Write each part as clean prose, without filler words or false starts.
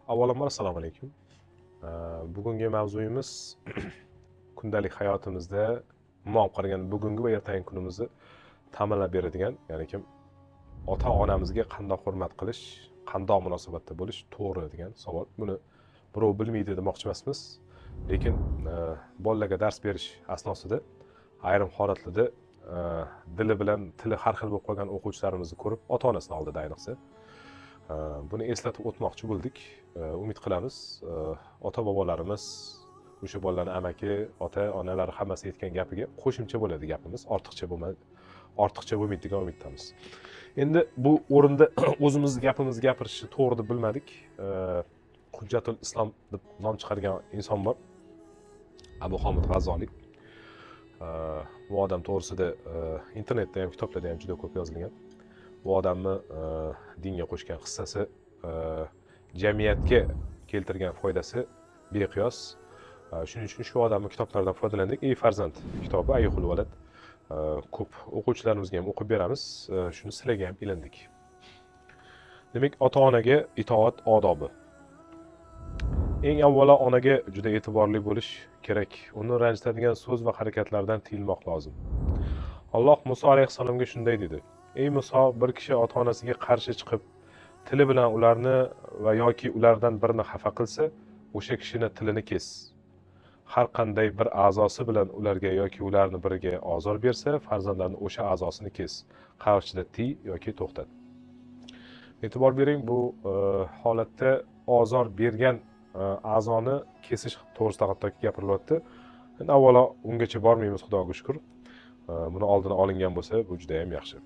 Avvalambor assalomu alaykum. Bugungi mavzuyimiz kundalik hayotimizda umuman qaraganda bugungi va ertangi kunimizni ta'minlab beradigan, ya'ni kim ota-onamizga qanday hurmat qilish, qanday munosabatda bo'lish to'g'ri degan savol. Buni birov bilmaydi demoqchi emasmiz, lekin bolalarga dars berish asnosida ayrim holatlarda dili bilan tili har xil bo'lib qolgan o'quvchilarimizni ko'rib, ota-onasini oldida ayniqsa buni eslatib o'tmoqchi bo'ldik. Umid qilamiz ota bobolarimiz o'sha bolalarni amaki, ota onalar hammasi aytgan gapiga qo'shimcha bo'ladi gapimiz, ortiqcha bo'lmaydi degan umiddamiz. Endi bu o'rinda o'zimiz gapimizni gapirishni to'g'ri deb bilmadik. Hujjatul Islom deb nom chiqargan inson bor, Abu Hamid G'azzoliy. Bu odam to'g'risida internetda ham, kitoblarda ham juda ko'p yozilgan. Bu odamni dinga qo'shgan hissasi, jamiyatga keltirgan foydasi beqiyos. Shuning uchun shu odamning kitoblaridan foydalandik. Ey farzand kitobi, Ayyuhul valad. Ko'p o'quvchilarimizga ham o'qib beramiz. Shuni sizlarga ham ilindik. Demak, ota-onaga itoat odobi. Eng avvalo onaga juda e'tiborli bo'lish kerak. Uni ranjitadigan so'z va harakatlardan tiyilmoq lozim. Alloh Muso alayhissalomga shunday dedi: Ey Muso, bir kishi ota-onasiga qarshi chiqib, tili bilan ularni va yoki ulardan birini xafa qilsa, o'sha kishini tilini kes. Har qanday bir a'zosi bilan ularga yoki ularni biriga ozor bersa, farzandlarning o'sha a'zosini kes. Qarshida tiy yoki to'xtat. E'tibor bering, bu holatda ozor bergan a'zoni kesish to'g'risida hatto gapirilyapti. Endi avvalo ungacha bormaymiz, Xudoga shukr. Buni oldini olingan bo'lsa, bu juda ham yaxshi.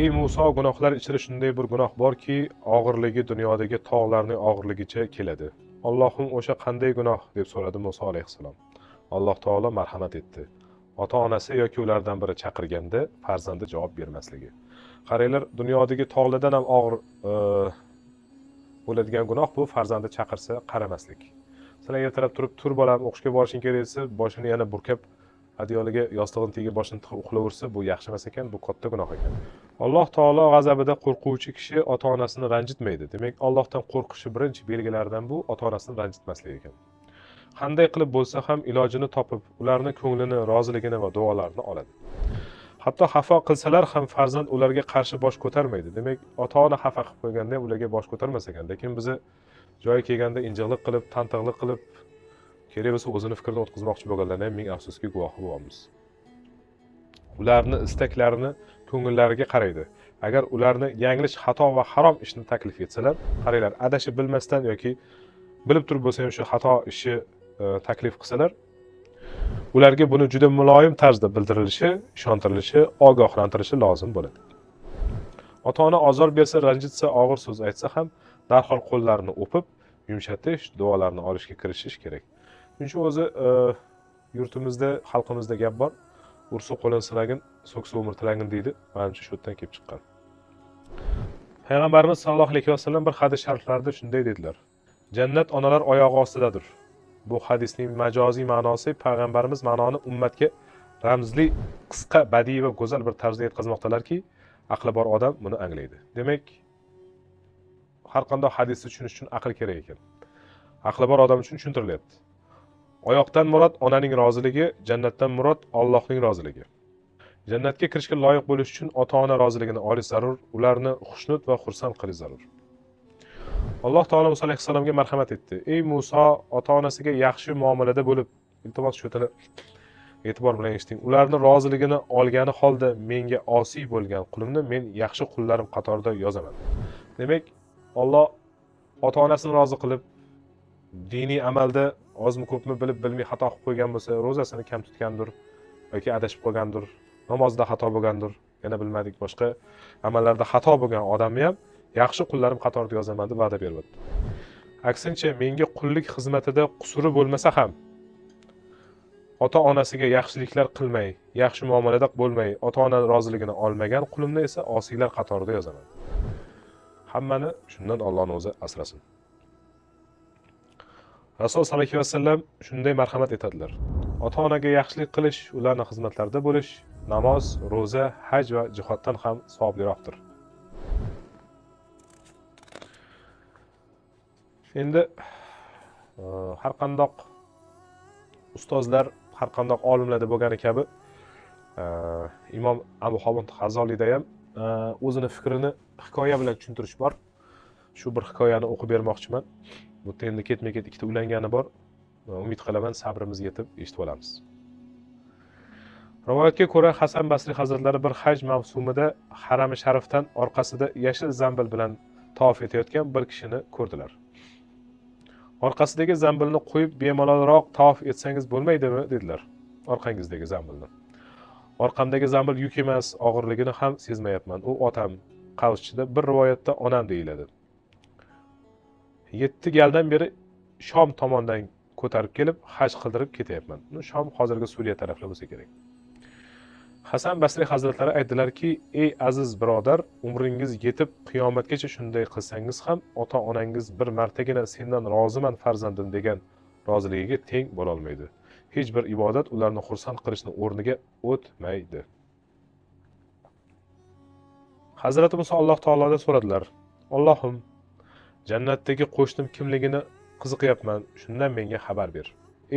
Ey Muso, gunohlar ichida shunday bir gunoh borki, og'irligi dunyodagi tog'larning og'irligicha keladi. Allohim o'sha qanday gunoh deb so'radi Muso alayhissalom. Alloh taolo marhamat etdi. Ota-onasi yoki ulardan biri chaqirganda farzandi javob bermasligi. Qaranglar, dunyodagi tog'lardan ham og'ir bo'ladigan gunoh bu farzandi chaqirsa qaramaslik. Sizlar ertalab turib, tur bolam, o'qishga borishing kerak desa, boshini yana burkab adiyoliga yostig'ini tegib boshini tiqib uxlaversa, bu yaxshi emas ekan, bu katta gunoh ekan. Alloh taolo g'azabida qo'rquvchi kishi ota-onasini ranjitmaydi. Demak, Allohdan qo'rqishi birinchi belgilaridan bu ota-onasini ranjitmaslik ekan. Qanday qilib bo'lsa ham ilojini topib, ularni ko'nglini, roziligini va duolarini oladi. Hatto xafa qilsalar ham farzand ularga qarshi bosh ko'tarmaydi. Demak, ota-ona xafa qilib qo'yganda ularga bosh ko'tarmas ekan, lekin bizni joyi kelganda injiqlik qilib, tantiqlik qilib, kerak bo'lsa o'zini fikrini o'tkazmoqchi bo'lganlardan ham ming afsuski guvohi bo'lamiz. Ularni istaklarini, ko'ngillariga qaraydi. Agar ularni yanglish, xato va harom ishni taklif etsalar, qaranglar, adashib bilmasdan yoki bilib turib bo'lsa ham shu xato ishni taklif qilsalar, ularga buni juda muloyim tarzda bildirilishi, ishontirilishi, ogohlantirilishi lozim bo'ladi. Ota-ona ozor bersa, ranjitsa, og'ir so'z aytsa ham darhol qo'llarini o'pib, yumshatish, duolarni olishga kirishish kerak. Chunki o'zi yurtimizda, xalqimizda gap bor. Ursa qo'lin silagin, so'ksa umr tilagin deydi. Menimcha shu yerdan kelib chiqqan. Payg'ambarimiz sollallohu alayhi vasallam bir hadis sharhlarida shunday dedilar: Jannat onalar oyog'i ostidadir. Bu hadisning majoziy ma'nosi payg'ambarimiz ma'noni ummatga ramzli, qisqa, badiiy va go'zal bir tarzda yetkazmoqdalarki, aqli bor odam buni anglaydi. Demak, har qanday hadisni tushunish uchun aql kerak ekan. Aqli bor odam uchun tushuntirilyapti. Oyoqdan murod onaning roziligi, jannatdan murod Allohning roziligi. Jannatga kirishga loyiq bo'lish uchun ota-ona roziligini olish zarur, ularni xushnud va xursand qilish zarur. Alloh taolo Muso alayhissalomga marhamat etdi. Ey Muso, ota-onasiga yaxshi muomalada bo'lib, iltimos shu yerda e'tibor bilan eshiting. Ularni roziligini olgani holda menga osiy bo'lgan qulimni men yaxshi qullarim qatorida yozaman. Demak, Alloh ota-onasini rozi qilib, diniy amalda ozmi ko'pmi bilib bilmay xato qilib qo'ygan bo'lsa, ro'zasini kam tutgandir yoki adashib qolgandir, namozda xato bo'lgandir, yana bilmadik boshqa amallarda xato bo'lgan odamni ham yaxshi qullarim qatorida yozaman deb va'da beryapti. Aksincha, menga qullik xizmatida qusuri bo'lmasa ham ota-onasiga yaxshiliklar qilmay, yaxshi muomalada bo'lmay, ota-ona roziligini olmagan qulimni esa osiylar qatorida yozaman. Hammani shundan Allohning o'zi asrasin. Rasul sollallohu alayhi vasallam shunday marhamat etadilar. Ota-onaga yaxshilik qilish, ularning xizmatlarida bo'lish, namoz, ro'za, haj va jihoddan ham savobliroqdir. Endi har qandoq ustozlar, har qandoq olimlarda bo'lgani kabi imom Abu Hamid G'azoliyda ham o'zini fikrini hikoya bilan tushuntirish bor. Shu bir hikoyani o'qib bermoqchiman. Bu endi ketma-ket ikkita ulangani bor. Umid qilaman sabrimiz yetib eshitib olamiz. Rivoyatga ko'ra Hasan Basriy hazratlari bir haj mavsumida Harami Sharifdan orqasida yashil zambil bilan tavof etayotgan bir kishini ko'rdilar. Orqasidagi zambilni qo'yib bemalolroq tavof etsangiz bo'lmaydimi dedilar. Orqangizdagi zambilni. Orqamdagi zambil yuk emas, og'irligini ham sezmayapman. U otam, qavschida, bir rivoyatda onam deyiladi. 7 galdan beri Shom tomondan ko'tarib kelib, haj qildirib ketyapman. Shom hozirgi Suriya tarafida bo'lsa kerak. Hasan Basriy hazratlari aytdilarki, ey aziz birodar, umringiz yetib qiyomatgacha shunday qilsangiz ham ota-onangiz bir martagina sendan roziman farzandim degan roziligiga teng bo'la olmaydi. Hech bir ibodat ularni xursand qilishni o'rniga o'tmaydi. Hazrati Muso Alloh taolodan so'radilar: "Allohim, jannatdagi qo'shnim kimligini qiziqyapman, shundan menga xabar ber."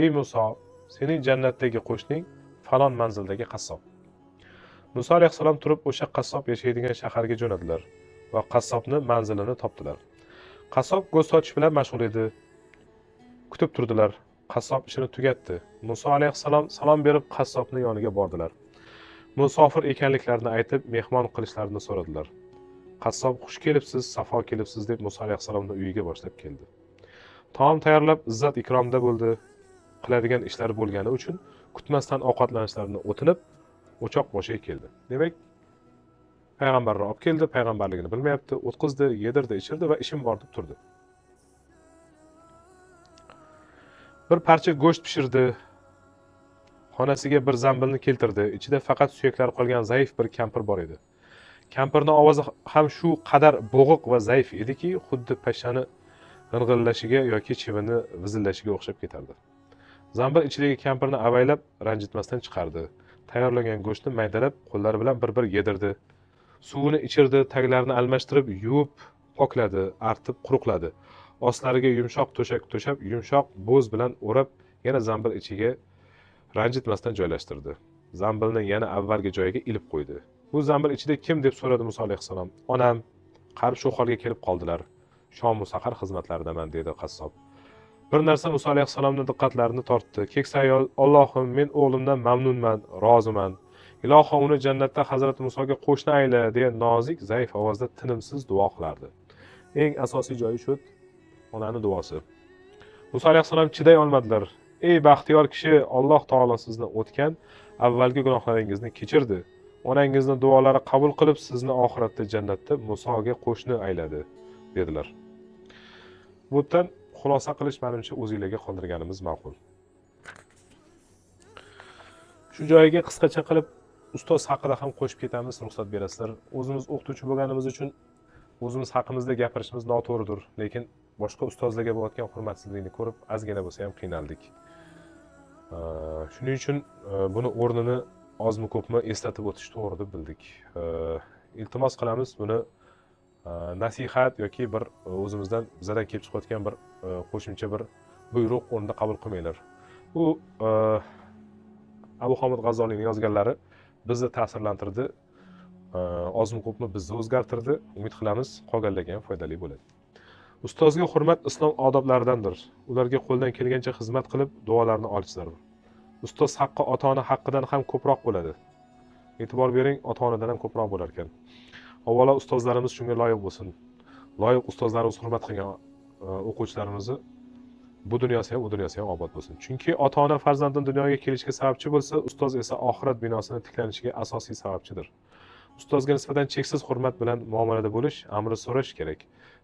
"Ey Muso, sening jannatdagi qo'shning falon manzildagi qassob." Muso alayhissalom turib o'sha qassob yashaydigan shaharga jo'nadilar va qassobni manzilini topdilar. Qassob go'sht sotish bilan mashg'ul edi. Kutib turdilar. Qassob ishini tugatdi. Muso alayhissalom salom berib qassobning yoniga bordilar. Musofir ekanliklarini aytib, mehmon qilishlarini so'radilar. Qassob xush kelibsiz, safo kelibsiz deb Muso alayhissalomni uyiga boshlab keldi. Taom tayyorlab izzat ikromda bo'ldi. Qiladigan ishlari bo'lgani uchun kutmasdan ovqatlanishlarini o'tinib, o'choq boshiga keldi. Demak, payg'ambarni olib keldi, payg'ambarligini bilmayapti, o'tqizdi, yedirdi, ichirdi va ishim bor deb turdi. Bir parcha go'sht pishirdi. Xonasiga bir zambilni keltirdi. Ichida faqat suyaklari qolgan zaif bir kampir bor edi. Kampirning ovozi ham shu qadar bo'g'iq va zaif ediki, xuddi pashshani g'ing'illashiga yoki chivini vizillashiga o'xshab ketardi. Zambil ichidagi kampirni avaylab ranjitmasdan chiqardi. Tayyorlangan go'shtni maydalab, qo'llari bilan bir-bir yedirdi. Suvini ichirdi, taglarini almashtirib, yuvib, pokladi, artib, quruqladi. Ostlariga yumshoq to'shak to'shab, yumshoq bo'z bilan o'rab, yana zambil ichiga ranjitmasdan joylashtirdi. Zambilni yana avvalgi joyiga ilib qo'ydi. Bu zambil ichida kim deb so'radi Muso alayhissalom. Onam, qarib shu holga kelib qoldilar. Shom sahar xizmatlaridaman dedi qassob. Bir narsa Muso alayhissalomning diqqatlarini tortdi. Keksa ayol, Allohim, men o'g'limdan mamnunman, roziman. Ilohim uni jannatda Hazrat Musoga qo'shni ayla deya nozik, zaif ovozda tinimsiz duo qilardi. Eng asosiy joyi shu onaning duosi. Muso alayhissalom chiday olmadilar. Ey baxtiyor kishi, Alloh taolo sizni o'tgan avvalgi gunohlaringizni kechirdi. Onangizni duolari qabul qilib, sizni oxiratda jannatda Musoga qo'shni ayladi, dedilar. Bundan xulosa qilish menimcha o'zingizlarga qoldirganimiz ma'qul. Shu joyiga qisqacha qilib ustoz haqida ham qo'shib ketamiz, ruxsat berasizlar. O'zimiz o'qituvchi bo'lganimiz uchun o'zimiz haqimizda gapirishimiz noto'g'ridir, lekin boshqa ustozlarga bo'layotgan hurmatsizlikni ko'rib, ozgina bo'lsa ham qiynaldik. Shuning uchun buni o'rnini ozmi ko'pmi eslatib o'tish to'g'ri deb bildik. Iltimos qilamiz buni nasihat yoki bir o'zimizdan bizadan kelib chiqayotgan bir qo'shimcha bir buyruq o'rnida qabul qilmanglar. Bu Abu Hamid G'azoliyning yozganlari bizni ta'sirlantirdi, ozmi ko'pmi bizni o'zgartirdi. Umid qilamiz qolganlarga ham foydali bo'ladi. Ustozga hurmat islom odoblaridandir. Ularga qo'ldan kelgancha xizmat qilib, duolarni olishlar. Ustoz haqqi ota-ona haqqidan ham ko'proq bo'ladi. E'tibor bering, ota-onadan ham ko'proq bo'lar ekan. Avvalo ustozlarimiz shunga loyiq bo'lsin. Loyiq ustozlarimiz hurmat qilgan o'quvchilarimizni bu dunyosi ham, u dunyosi ham obod bo'lsin. Chunki ota-ona farzandning dunyoga kelishiga sababchi bo'lsa, ustoz esa oxirat binosini tiklanishiga asosiy sababchidir. Ustozga nisbatan cheksiz hurmat bilan muomalada bo'lish, amri so'rash kerak.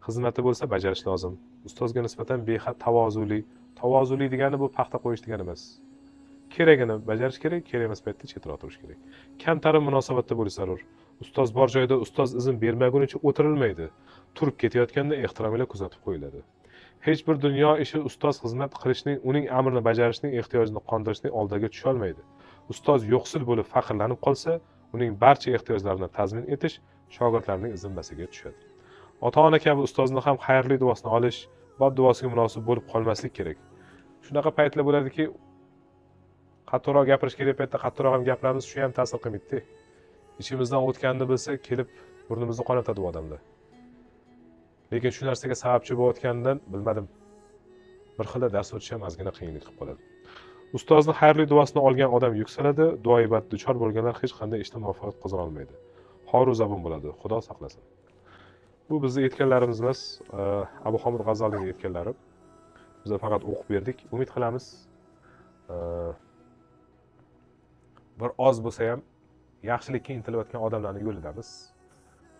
Xizmati bo'lsa bajarish lozim. Ustozga nisbatan behad tavozuli. Tavozuli degani bu paxta qo'yish degani emas. Kerakini bajarish kerak, kerak emas paytda chetroq turish kerak. Kamtarin munosabatda bo'lish zarur. Ustoz bor joyda ustoz izn bermagunicha o'tirilmaydi. Turib ketayotganda ehtirom bilan kuzatib qo'yiladi. Hech bir dunyo ishi ustoz xizmat qilishning, uning amrini bajarishning ehtiyojini qondirishning oldiga tusha olmaydi. Ustoz yo'qsil bo'lib faqirlanib qolsa, uning barcha ehtiyojlarini tazmin etish shogirdlarning zimmasiga tushadi. Ota-ona kabi ustozni ham xayrli duosini olish, badduosiga munosib bo'lib qolmaslik kerak. Shunaqa paytlar bo'ladiki, qattiqroq gapirish kerak paytda qattiqroq ham gapiramiz, shu ham ta'sir qilmaydi. Ichimizdan o'tganini bilsa, kelib burnimizni qonatadi bu odamlar. Lekin shu narsaga sababchi bo'layotganidan bilmadim. Bir xilda dars o'tish ham ozgina qiyinlik qilib qoladi. Ustozning xayrli duosini olgan odam yuksaladi, duoibat duchor bo'lganlar hech qanday ishda muvaffaqiyat qozona olmaydi. Xoru zabun bo'ladi. Xudo saqlasin. Bu bizning aytganlarimiz emas, Abu Hamid G'azalining aytganlari. Biz faqat o'qib berdik. Umid qilamiz, bir oz bo'lsa ham yaxshilikka intilayotgan odamlarning yo'lidamiz.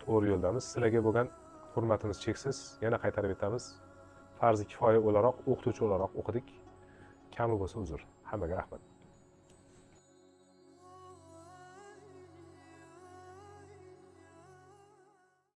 To'g'ri yo'ldamiz. Sizlarga bo'lgan hurmatimiz cheksiz. Yana qaytarib aytamiz. Farzi kifoya o'laroq, o'qituvchi o'laroq o'qidik. Kami bo'lsa uzr. Hammaga rahmat.